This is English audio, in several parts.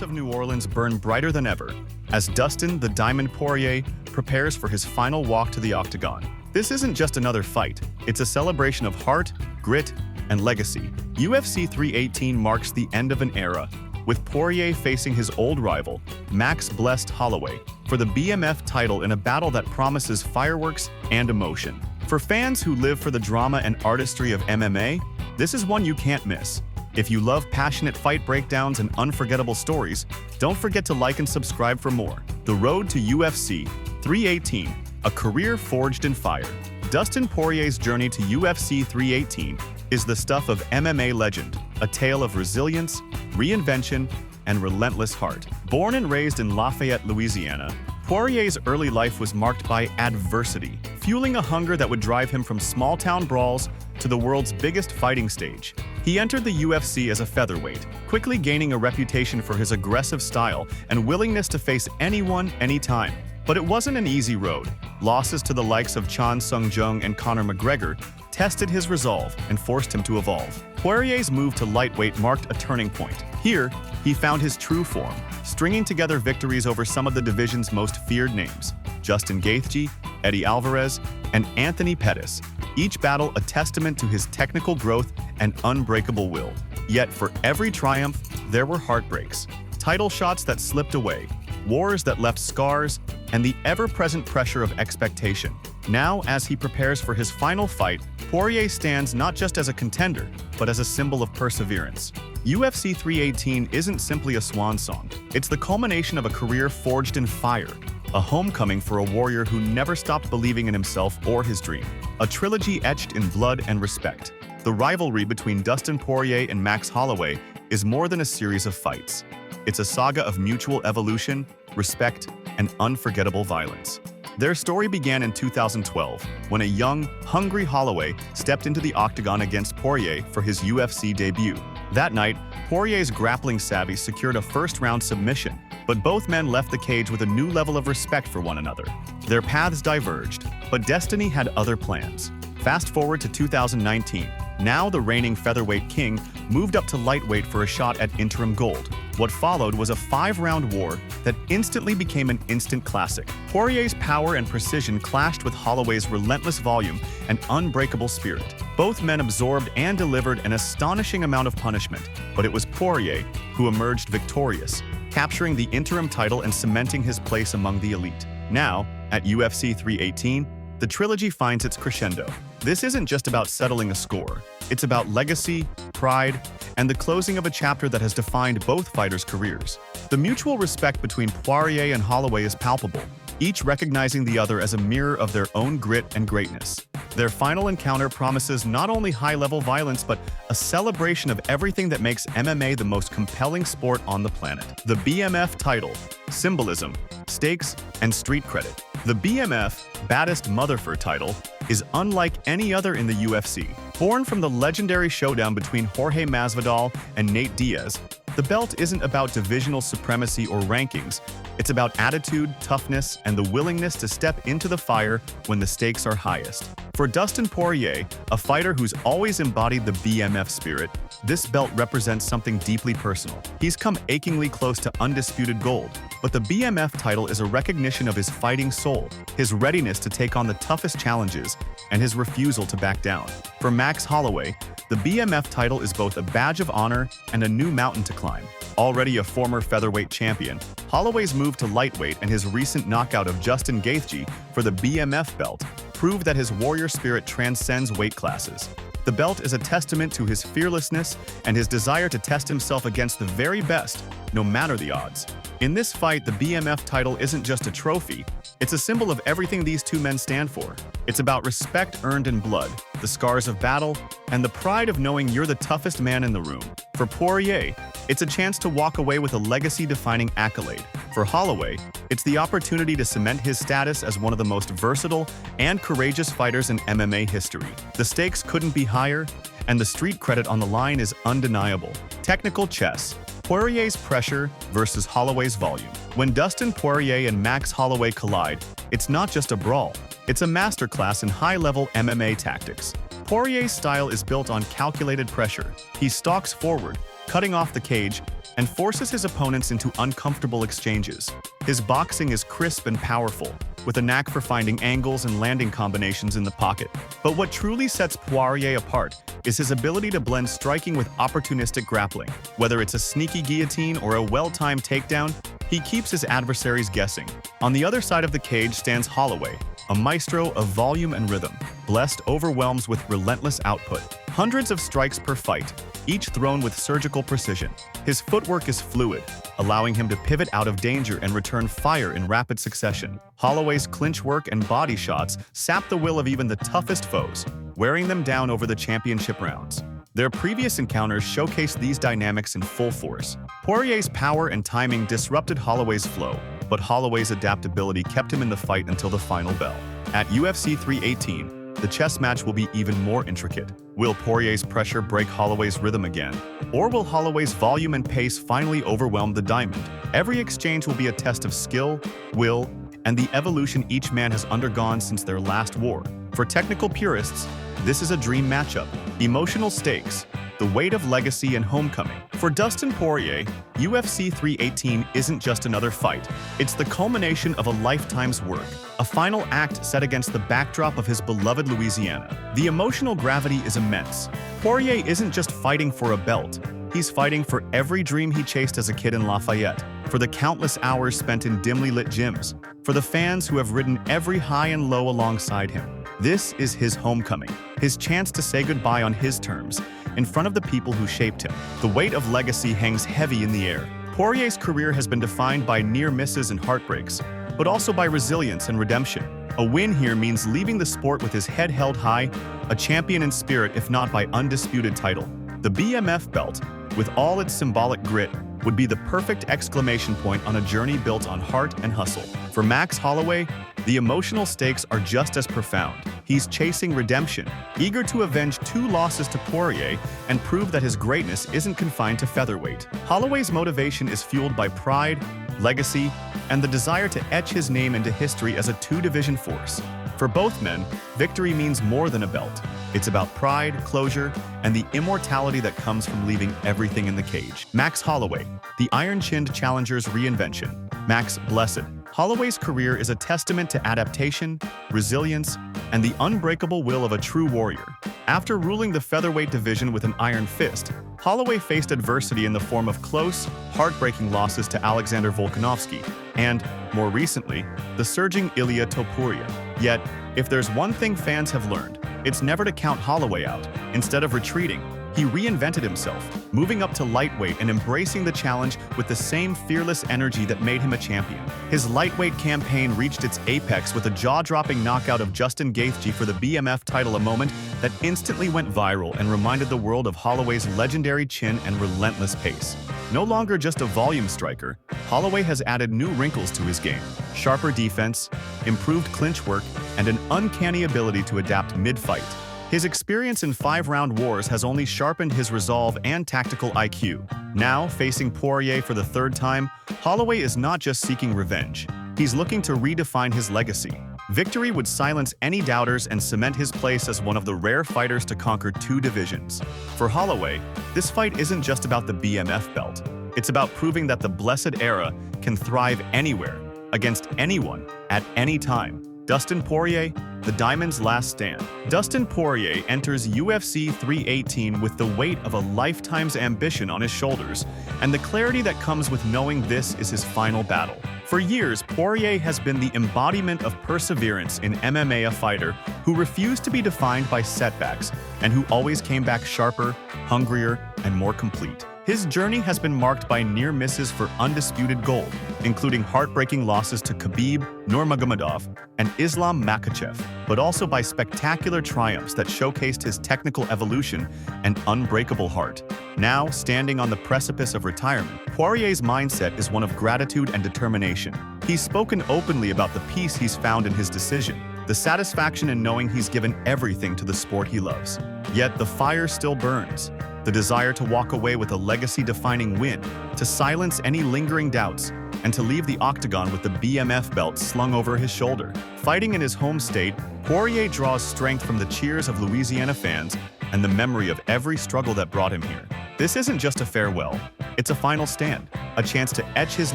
of New Orleans burn brighter than ever as Dustin the Diamond Poirier prepares for his final walk to the Octagon. This isn't just another fight, it's a celebration of heart, grit, and legacy. UFC 318 marks the end of an era, with Poirier facing his old rival, Max Holloway, for the BMF title in a battle that promises fireworks and emotion. For fans who live for the drama and artistry of MMA, this is one you can't miss. If you love passionate fight breakdowns and unforgettable stories, don't forget to like and subscribe for more. The road to UFC 318, a career forged in fire. Dustin Poirier's journey to UFC 318 is the stuff of MMA legend, a tale of resilience, reinvention, and relentless heart. Born and raised in Lafayette, Louisiana, Poirier's early life was marked by adversity, fueling a hunger that would drive him from small-town brawls to the world's biggest fighting stage. He entered the UFC as a featherweight, quickly gaining a reputation for his aggressive style and willingness to face anyone, anytime. But it wasn't an easy road. Losses to the likes of Chan Sung Jung and Conor McGregor tested his resolve and forced him to evolve. Poirier's move to lightweight marked a turning point. Here, he found his true form, stringing together victories over some of the division's most feared names: Justin Gaethje, Eddie Alvarez, and Anthony Pettis. Each battle a testament to his technical growth and unbreakable will. Yet for every triumph, there were heartbreaks, title shots that slipped away, wars that left scars, and the ever-present pressure of expectation. Now, as he prepares for his final fight, Poirier stands not just as a contender, but as a symbol of perseverance. UFC 318 isn't simply a swan song. It's the culmination of a career forged in fire, a homecoming for a warrior who never stopped believing in himself or his dream. A trilogy etched in blood and respect. The rivalry between Dustin Poirier and Max Holloway is more than a series of fights. It's a saga of mutual evolution, respect, and unforgettable violence. Their story began in 2012, when a young, hungry Holloway stepped into the Octagon against Poirier for his UFC debut. That night, Poirier's grappling savvy secured a first-round submission, but both men left the cage with a new level of respect for one another. Their paths diverged, but destiny had other plans. Fast forward to 2019. Now the reigning featherweight king moved up to lightweight for a shot at interim gold. What followed was a 5-round war that instantly became an instant classic. Poirier's power and precision clashed with Holloway's relentless volume and unbreakable spirit. Both men absorbed and delivered an astonishing amount of punishment, but it was Poirier who emerged victorious, capturing the interim title and cementing his place among the elite. Now, at UFC 318, the trilogy finds its crescendo. This isn't just about settling a score. It's about legacy, pride, and the closing of a chapter that has defined both fighters' careers. The mutual respect between Poirier and Holloway is palpable, each recognizing the other as a mirror of their own grit and greatness. Their final encounter promises not only high-level violence, but a celebration of everything that makes MMA the most compelling sport on the planet. The BMF title, symbolism, stakes, and street credit. The BMF, Baddest Motherfucker title, is unlike any other in the UFC. Born from the legendary showdown between Jorge Masvidal and Nate Diaz, the belt isn't about divisional supremacy or rankings. It's about attitude, toughness, and the willingness to step into the fire when the stakes are highest. For Dustin Poirier, a fighter who's always embodied the BMF spirit, this belt represents something deeply personal. He's come achingly close to undisputed gold, but the BMF title is a recognition of his fighting soul, his readiness to take on the toughest challenges, and his refusal to back down. For Max Holloway, the BMF title is both a badge of honor and a new mountain to climb. Already a former featherweight champion, Holloway's move to lightweight and his recent knockout of Justin Gaethje for the BMF belt prove that his warrior spirit transcends weight classes. The belt is a testament to his fearlessness and his desire to test himself against the very best, no matter the odds. In this fight, the BMF title isn't just a trophy, it's a symbol of everything these two men stand for. It's about respect earned in blood, the scars of battle, and the pride of knowing you're the toughest man in the room. For Poirier, it's a chance to walk away with a legacy-defining accolade. For Holloway, it's the opportunity to cement his status as one of the most versatile and courageous fighters in MMA history. The stakes couldn't be higher, and the street credit on the line is undeniable. Technical chess. Poirier's pressure versus Holloway's volume. When Dustin Poirier and Max Holloway collide, it's not just a brawl. It's a masterclass in high-level MMA tactics. Poirier's style is built on calculated pressure. He stalks forward, cutting off the cage, and forces his opponents into uncomfortable exchanges. His boxing is crisp and powerful, with a knack for finding angles and landing combinations in the pocket. But what truly sets Poirier apart is his ability to blend striking with opportunistic grappling. Whether it's a sneaky guillotine or a well-timed takedown, he keeps his adversaries guessing. On the other side of the cage stands Holloway, a maestro of volume and rhythm. Blessed overwhelms with relentless output. Hundreds of strikes per fight, each thrown with surgical precision. His footwork is fluid, allowing him to pivot out of danger and return fire in rapid succession. Holloway's clinch work and body shots sap the will of even the toughest foes, wearing them down over the championship rounds. Their previous encounters showcased these dynamics in full force. Poirier's power and timing disrupted Holloway's flow, but Holloway's adaptability kept him in the fight until the final bell. At UFC 318, the chess match will be even more intricate. Will Poirier's pressure break Holloway's rhythm again? Or will Holloway's volume and pace finally overwhelm the diamond? Every exchange will be a test of skill, will, and the evolution each man has undergone since their last war. For technical purists, this is a dream matchup. Emotional stakes, the weight of legacy and homecoming. For Dustin Poirier, UFC 318 isn't just another fight. It's the culmination of a lifetime's work, a final act set against the backdrop of his beloved Louisiana. The emotional gravity is immense. Poirier isn't just fighting for a belt. He's fighting for every dream he chased as a kid in Lafayette, for the countless hours spent in dimly lit gyms, for the fans who have ridden every high and low alongside him. This is his homecoming, his chance to say goodbye on his terms, in front of the people who shaped him. The weight of legacy hangs heavy in the air. Poirier's career has been defined by near misses and heartbreaks, but also by resilience and redemption. A win here means leaving the sport with his head held high, a champion in spirit if not by undisputed title. The BMF belt, with all its symbolic grit, would be the perfect exclamation point on a journey built on heart and hustle. For Max Holloway, the emotional stakes are just as profound. He's chasing redemption, eager to avenge 2 losses to Poirier and prove that his greatness isn't confined to featherweight. Holloway's motivation is fueled by pride, legacy, and the desire to etch his name into history as a 2-division force. For both men, victory means more than a belt. It's about pride, closure, and the immortality that comes from leaving everything in the cage. Max Holloway, the iron-chinned challenger's reinvention. Max Blessed. Holloway's career is a testament to adaptation, resilience, and the unbreakable will of a true warrior. After ruling the featherweight division with an iron fist, Holloway faced adversity in the form of close, heartbreaking losses to Alexander Volkanovski and, more recently, the surging Ilia Topuria. Yet, if there's one thing fans have learned, it's never to count Holloway out. Instead of retreating, he reinvented himself, moving up to lightweight and embracing the challenge with the same fearless energy that made him a champion. His lightweight campaign reached its apex with a jaw-dropping knockout of Justin Gaethje for the BMF title, a moment that instantly went viral and reminded the world of Holloway's legendary chin and relentless pace. No longer just a volume striker, Holloway has added new wrinkles to his game: sharper defense, improved clinch work, and an uncanny ability to adapt mid-fight. His experience in 5-round wars has only sharpened his resolve and tactical IQ. Now, facing Poirier for the 3rd time, Holloway is not just seeking revenge. He's looking to redefine his legacy. Victory would silence any doubters and cement his place as one of the rare fighters to conquer 2 divisions. For Holloway, this fight isn't just about the BMF belt. It's about proving that the Blessed Era can thrive anywhere, against anyone, at any time. Dustin Poirier, the Diamond's last stand. Dustin Poirier enters UFC 318 with the weight of a lifetime's ambition on his shoulders and the clarity that comes with knowing this is his final battle. For years, Poirier has been the embodiment of perseverance in MMA, a fighter who refused to be defined by setbacks and who always came back sharper, hungrier, and more complete. His journey has been marked by near misses for undisputed gold, including heartbreaking losses to Khabib Nurmagomedov and Islam Makhachev, but also by spectacular triumphs that showcased his technical evolution and unbreakable heart. Now, standing on the precipice of retirement, Poirier's mindset is one of gratitude and determination. He's spoken openly about the peace he's found in his decision, the satisfaction in knowing he's given everything to the sport he loves. Yet the fire still burns. The desire to walk away with a legacy-defining win, to silence any lingering doubts, and to leave the Octagon with the BMF belt slung over his shoulder. Fighting in his home state, Poirier draws strength from the cheers of Louisiana fans and the memory of every struggle that brought him here. This isn't just a farewell, it's a final stand, a chance to etch his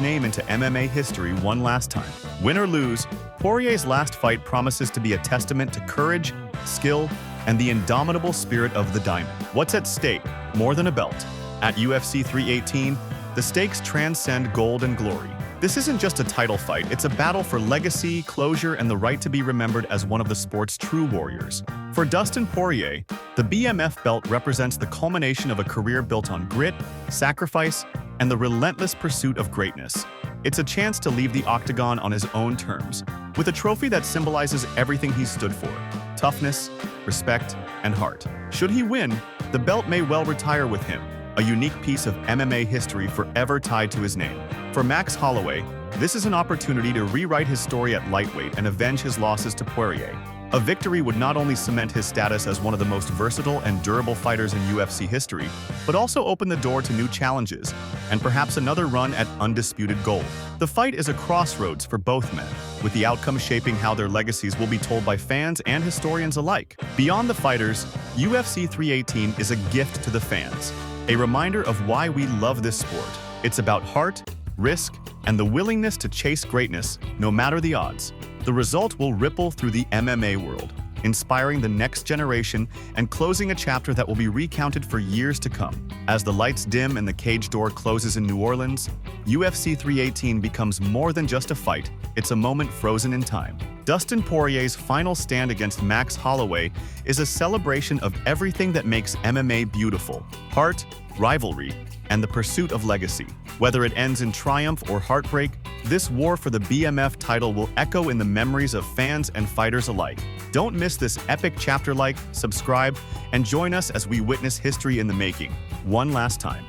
name into MMA history one last time. Win or lose, Poirier's last fight promises to be a testament to courage, skill, and the indomitable spirit of the Diamond. What's at stake? More than a belt. At UFC 318, the stakes transcend gold and glory. This isn't just a title fight, it's a battle for legacy, closure, and the right to be remembered as one of the sport's true warriors. For Dustin Poirier, the BMF belt represents the culmination of a career built on grit, sacrifice, and the relentless pursuit of greatness. It's a chance to leave the Octagon on his own terms, with a trophy that symbolizes everything he's stood for: toughness, respect, and heart. Should he win, the belt may well retire with him, a unique piece of MMA history forever tied to his name. For Max Holloway, this is an opportunity to rewrite his story at lightweight and avenge his losses to Poirier. A victory would not only cement his status as one of the most versatile and durable fighters in UFC history, but also open the door to new challenges and perhaps another run at undisputed gold. The fight is a crossroads for both men, with the outcome shaping how their legacies will be told by fans and historians alike. Beyond the fighters, UFC 318 is a gift to the fans, a reminder of why we love this sport. It's about heart, risk, and the willingness to chase greatness, no matter the odds. The result will ripple through the MMA world, inspiring the next generation and closing a chapter that will be recounted for years to come. As the lights dim and the cage door closes in New Orleans, UFC 318 becomes more than just a fight, it's a moment frozen in time. Dustin Poirier's final stand against Max Holloway is a celebration of everything that makes MMA beautiful: heart, rivalry, and the pursuit of legacy. Whether it ends in triumph or heartbreak, this war for the BMF title will echo in the memories of fans and fighters alike. Don't miss this epic chapter. Like, subscribe, and join us as we witness history in the making, one last time.